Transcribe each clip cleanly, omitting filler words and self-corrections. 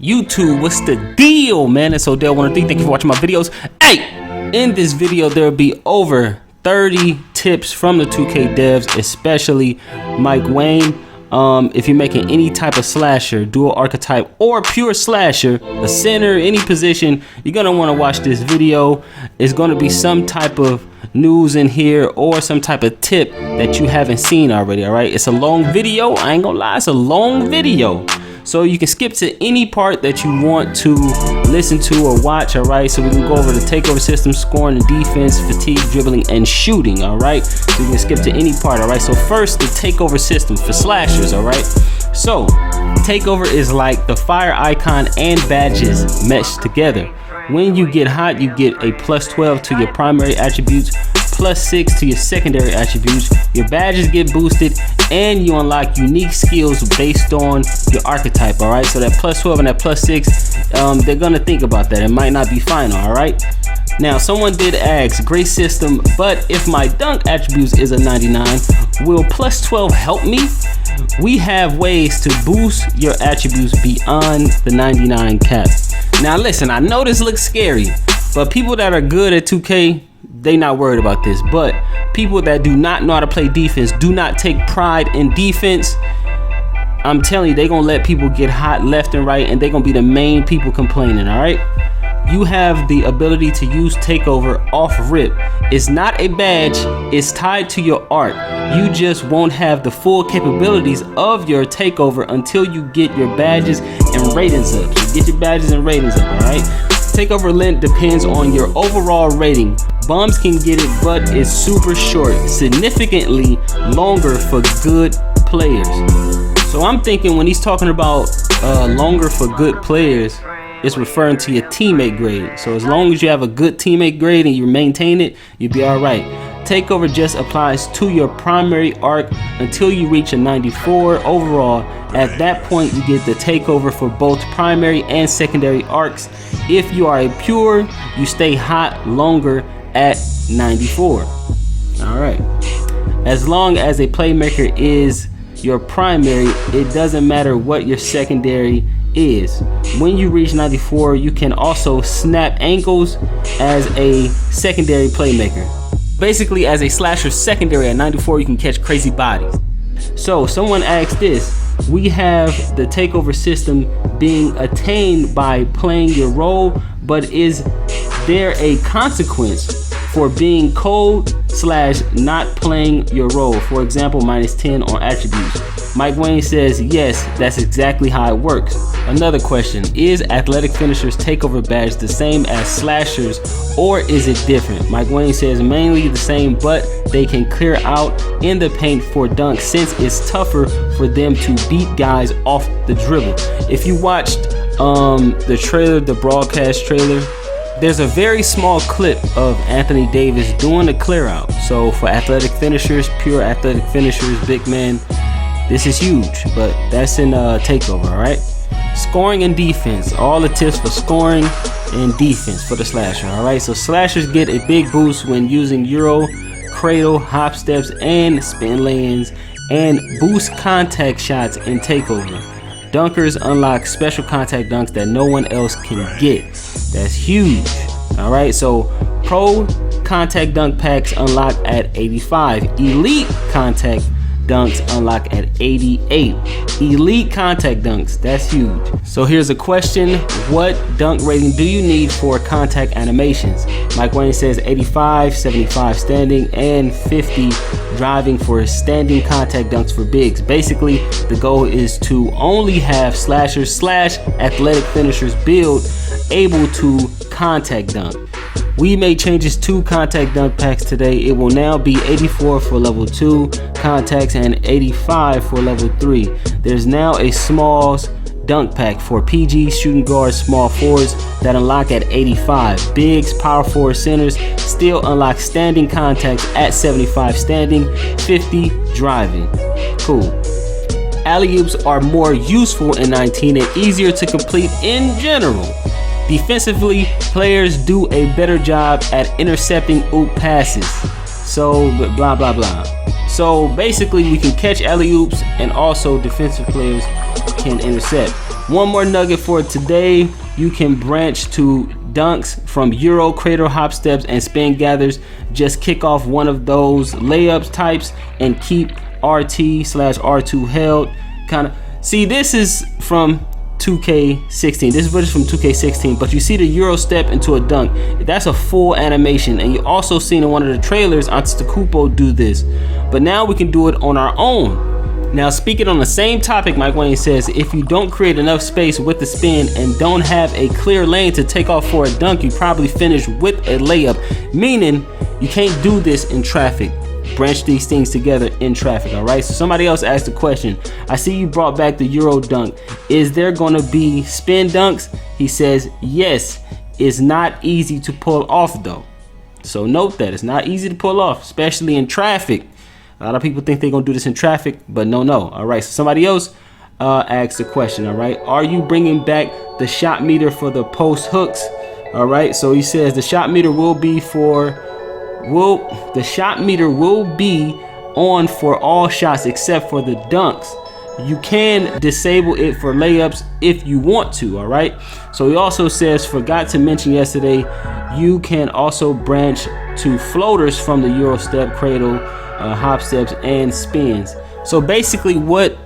YouTube, what's the deal, man? It's Odell103. Thank you for watching my videos. Hey, in this video there will be over 30 tips from the 2K devs, especially Mike Wang. If you're making any type of slasher, dual archetype, or pure slasher, a center, any position, you're gonna want to watch this video. It's gonna be some type of news in here or some type of tip that you haven't seen already. All right, it's a long video. I ain't gonna lie, it's a long video. So you can skip to any part that you want to listen to or watch, all right? So we can go over the takeover system, scoring and defense, fatigue, dribbling, and shooting, all right? So you can skip to any part, all right? So first, the takeover system for slashers, all right? So takeover is like the fire icon and badges meshed together. When you get hot, you get a +12 to your primary attributes, +6 to your secondary attributes. Your badges get boosted and you unlock unique skills based on your archetype, all right? So that +12 and that +6, they're gonna think about that. It might not be final, all right? Now, someone did ask, great system, but if my dunk attributes is a 99, will +12 help me? We have ways to boost your attributes beyond the 99 cap. Now listen, I know this looks scary, but people that are good at 2K, they not worried about this. But people that do not know how to play defense, do not take pride in defense, I'm telling you, they gonna let people get hot left and right, and they gonna be the main people complaining, all right? You have the ability to use takeover off rip. It's not a badge, it's tied to your art. You just won't have the full capabilities of your takeover until you get your badges and ratings up. So get your badges and ratings up, all right? Takeover length depends on your overall rating. Bums can get it, but it's super short, significantly longer for good players. So I'm thinking when he's talking about longer for good players, it's referring to your teammate grade. So as long as you have a good teammate grade and you maintain it, you'll be all right. Takeover just applies to your primary arc until you reach a 94 overall. At that point, you get the takeover for both primary and secondary arcs. If you are a pure, you stay hot longer at 94. All right. As long as a playmaker is your primary, it doesn't matter what your secondary is. When you reach 94, you can also snap ankles as a secondary playmaker. Basically, as a slasher secondary at 94, you can catch crazy bodies. So someone asked this, we have the takeover system being attained by playing your role, but is there a consequence for being cold / not playing your role? For example, -10 on attributes. Mike Wang says, yes, that's exactly how it works. Another question, is athletic finishers takeover badge the same as slashers, or is it different? Mike Wang says mainly the same, but they can clear out in the paint for dunks since it's tougher for them to beat guys off the dribble. If you watched the trailer, the broadcast trailer, there's a very small clip of Anthony Davis doing a clear out. So for athletic finishers, pure athletic finishers, big men, this is huge, but that's in takeover, all right? Scoring and defense, all the tips for scoring and defense for the slasher, all right? So slashers get a big boost when using Euro, cradle, hop steps, and spin lay-ins, and boost contact shots in takeover. Dunkers unlock special contact dunks that no one else can get. That's huge, all right? So pro contact dunk packs unlock at 85. Elite contact dunks unlock at 88. Elite contact dunks, that's huge. So here's a question, what dunk rating do you need for contact animations? Mike Wang says 85, 75 standing, and 50 driving for standing contact dunks for bigs. Basically, the goal is to only have slashers / athletic finishers build able to contact dunk. We made changes to contact dunk packs today. It will now be 84 for level 2 contacts and 85 for level 3. There's now a smalls dunk pack for PG, shooting guards, small forwards that unlock at 85. Bigs, power forward, centers still unlock standing contacts at 75 standing, 50 driving. Cool. Alley-oops are more useful in 19 and easier to complete in general. Defensively, players do a better job at intercepting oop passes. So blah blah blah. So basically we can catch alley-oops and also defensive players can intercept. one more nugget for today. You can branch to dunks from Euro, cradle, hop steps, and spin gathers. Just kick off one of those layups types and keep RT/R2 held. Kind of see, this is from 2K16. This is from 2K16, but you see the Euro step into a dunk. That's a full animation, and you also seen in one of the trailers Antetokounmpo do this. But now we can do it on our own. Now, speaking on the same topic, Mike Wang says, if you don't create enough space with the spin and don't have a clear lane to take off for a dunk, you probably finish with a layup, meaning you can't do this in traffic. Branch these things together in traffic, all right? So somebody else asked a question. I see you brought back the Euro dunk. Is there gonna be spin dunks? He says, yes. It's not easy to pull off though. So note that, it's not easy to pull off, especially in traffic. A lot of people think they're gonna do this in traffic, but no. All right, so somebody else asked a question, all right? Are you bringing back the shot meter for the post hooks? All right, so he says the shot meter will be on for all shots except for the dunks. You can disable it for layups if you want to, all right? So he also says, forgot to mention yesterday, you can also branch to floaters from the Euro step, cradle, hop steps, and spins. So basically what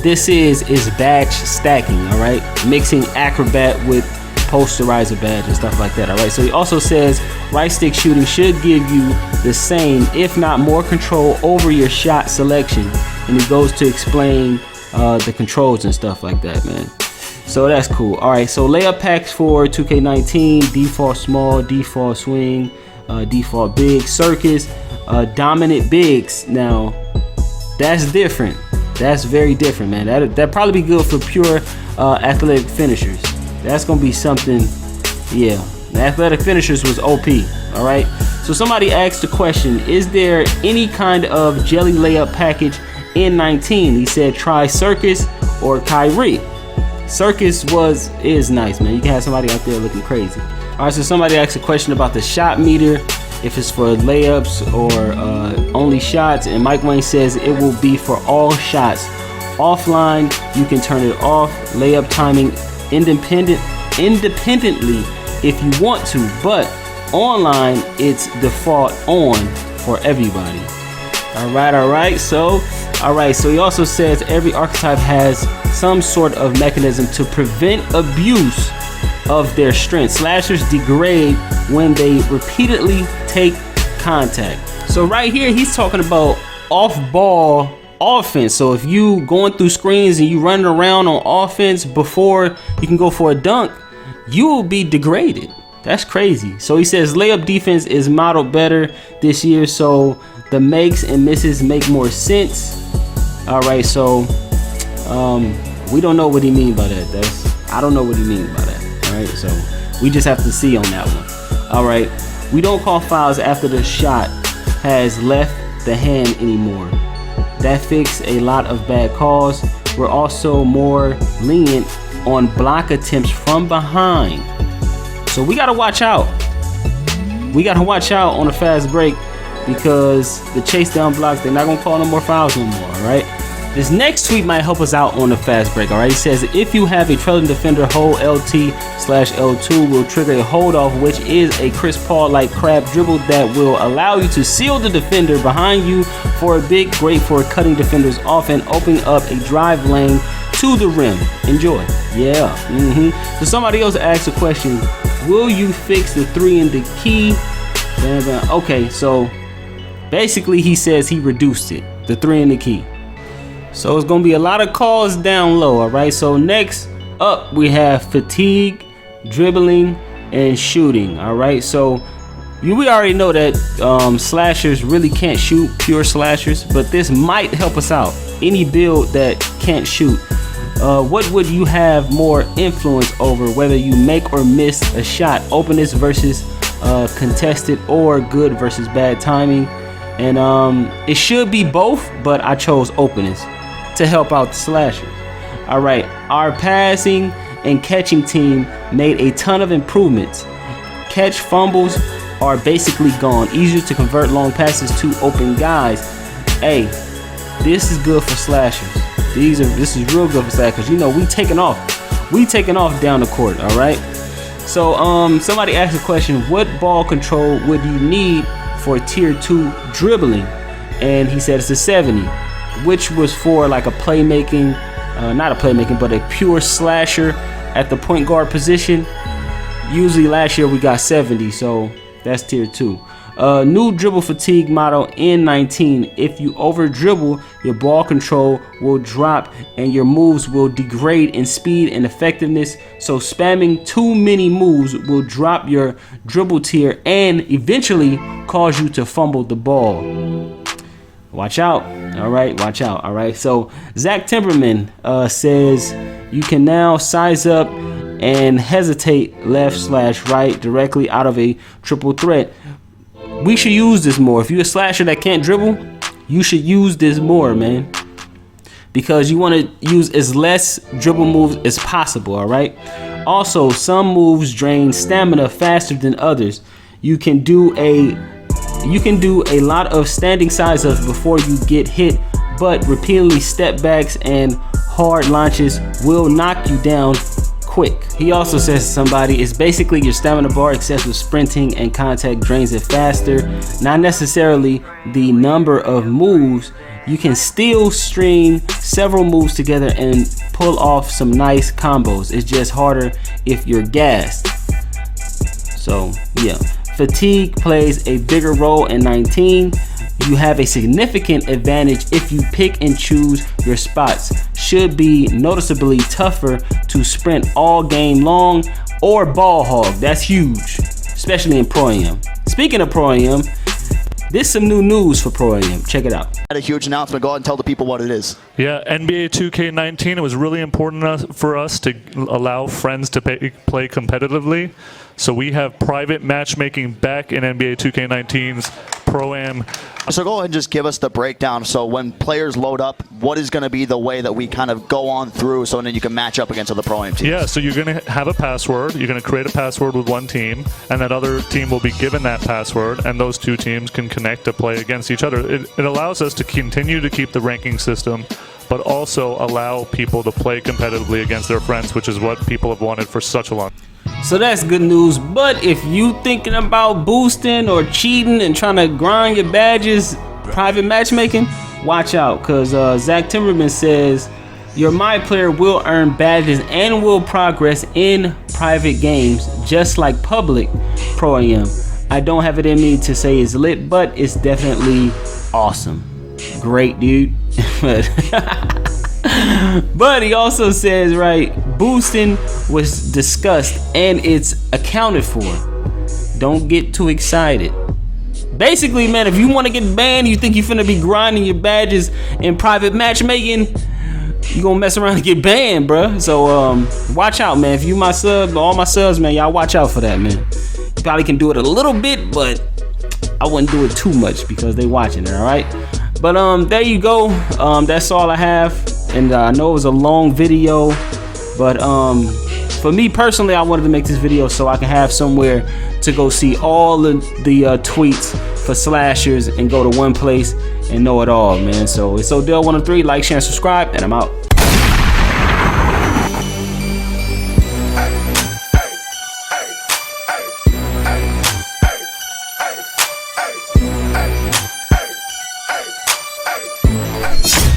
this is badge stacking, all right? Mixing acrobat with posterizer badge and stuff like that, all right? So he also says right stick shooting should give you the same, if not more, control over your shot selection. And he goes to explain the controls and stuff like that, man. So that's cool. All right, so layup packs for 2K19, default small, default swing, default big, circus, dominant bigs. Now that's different. That's very different, man. That'd probably be good for pure athletic finishers. That's gonna be something. Yeah, the athletic finishers was OP. All right, so somebody asked the question, is there any kind of jelly layup package in 19? He said try circus or Kyrie. Circus is nice, man. You can have somebody out there looking crazy. All right, so somebody asked a question about the shot meter, if it's for layups or only shots, and Mike Wang says it will be for all shots. Offline, you can turn it off, layup timing independently if you want to, but online it's default on for everybody. All right. So he also says every archetype has some sort of mechanism to prevent abuse of their strength. Slashers degrade when they repeatedly take contact. So right here he's talking about off-ball offense. So if you going through screens and you running around on offense before you can go for a dunk, you will be degraded. That's crazy. So he says layup defense is modeled better this year, so the makes and misses make more sense. All right, so we don't know what he mean by that. I don't know what he mean by that. All right, so we just have to see on that one. All right, we don't call fouls after the shot has left the hand anymore. That fixed a lot of bad calls. We're also more lenient on block attempts from behind. So we gotta watch out. We gotta watch out on a fast break because the chase down blocks, they're not gonna call no more fouls no more, all right? This next tweet might help us out on the fast break, all right? He says, if you have a trailing defender, hold LT/L2 will trigger a hold off, which is a Chris Paul-like crab dribble that will allow you to seal the defender behind you for a big, great for cutting defenders off and opening up a drive lane to the rim. Enjoy. Yeah. So somebody else asked a question, will you fix the 3 in the key? Okay, so basically he says he reduced it, the 3 in the key. So it's gonna be a lot of calls down low, all right? So next up we have fatigue, dribbling, and shooting, all right? So we already know that slashers really can't shoot, pure slashers, but this might help us out. Any build that can't shoot, what would you have more influence over, whether you make or miss a shot, openness versus contested, or good versus bad timing? And it should be both, but I chose openness to help out the slashers. All right, our passing and catching team made a ton of improvements. Catch fumbles are basically gone. Easier to convert long passes to open guys. Hey, this is good for slashers. This is real good for slashers. You know, we taking off. we taking off down the court. All right. So somebody asked a question: what ball control would you need for tier 2 dribbling? And he said it's a 70, which was for like a playmaking, not a playmaking, but a pure slasher at the point guard position. Usually last year we got 70, so that's tier 2. New dribble fatigue model N19. If you over dribble, your ball control will drop and your moves will degrade in speed and effectiveness. So spamming too many moves will drop your dribble tier and eventually cause you to fumble the ball. Watch out. All right, watch out. All right. So Zach Timberman says you can now size up and hesitate left/right directly out of a triple threat. We should use this more. If you're a slasher that can't dribble, you should use this more, man. Because you want to use as less dribble moves as possible, all right? Also, some moves drain stamina faster than others. You can do a lot of standing size ups before you get hit, but repeatedly step backs and hard launches will knock you down quick. He also says to somebody, it's basically your stamina bar, excessive sprinting and contact drains it faster. Not necessarily the number of moves. You can still string several moves together and pull off some nice combos. It's just harder if you're gassed. So yeah, fatigue plays a bigger role in 19. You have a significant advantage if you pick and choose your spots. Should be noticeably tougher to sprint all game long or ball hog. That's huge, especially in Pro Am. Speaking of Pro Am, there's some new news for Pro Am. Check it out. A huge announcement. Go ahead and tell the people what it is. Yeah, NBA 2K19. It was really important for us to allow friends to play competitively. So we have private matchmaking back in NBA 2K19's Pro Am. So go ahead and just give us the breakdown. So when players load up, what is going to be the way that we kind of go on through so then you can match up against other Pro Am teams? Yeah, so you're going to have a password. You're going to create a password with one team, and that other team will be given that password, and those two teams can connect to play against each other. It allows us to continue to keep the ranking system, but also allow people to play competitively against their friends, which is what people have wanted for such a long time. So that's good news. But if you thinking about boosting or cheating and trying to grind your badges, private matchmaking, watch out, because Zach Timberman says your My Player will earn badges and will progress in private games just like public Pro Am. I don't have it in me to say it's lit, but it's definitely awesome. Great, dude. But he also says, right, boosting was discussed and it's accounted for. Don't get too excited. Basically, man, if you want to get banned, you think you're finna be grinding your badges in private matchmaking, you gonna mess around and get banned, bruh. So watch out, man. If you my sub, all my subs, man, y'all watch out for that, man. You probably can do it a little bit, but I wouldn't do it too much because they watching it, all right? But there you go. That's all I have. And I know it was a long video, but for me personally, I wanted to make this video so I can have somewhere to go see all the tweets for slashers and go to one place and know it all, man. So it's Odell103. Like, share, and subscribe, and I'm out. Hey.